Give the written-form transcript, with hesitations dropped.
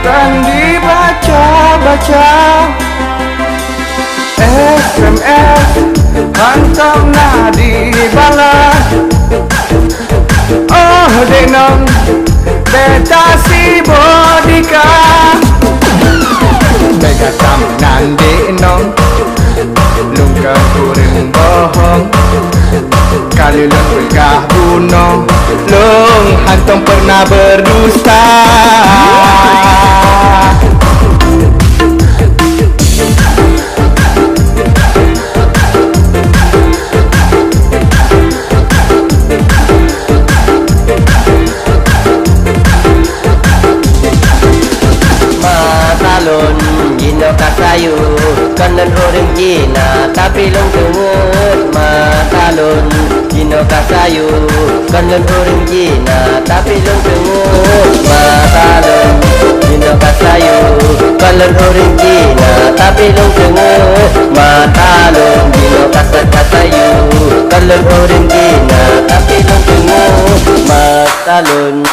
kan dibaca-baca, SMS hantam nah dibalas. Oh denong beta si bodika, bega tamnan denong lungka kuring bohong. Kali lung begah bunuh, lung hantam pernah berdusta. Matalon gino kasayu kanan orang Cina tapi long tungut. Matalon gino kasayu kanan orang Cina tapi long tungut. Matalon gino kasayu kanan orang Cina tapi long tungut. Matalon gino kasayu kanan orang Cina tapi long tungut. Matalon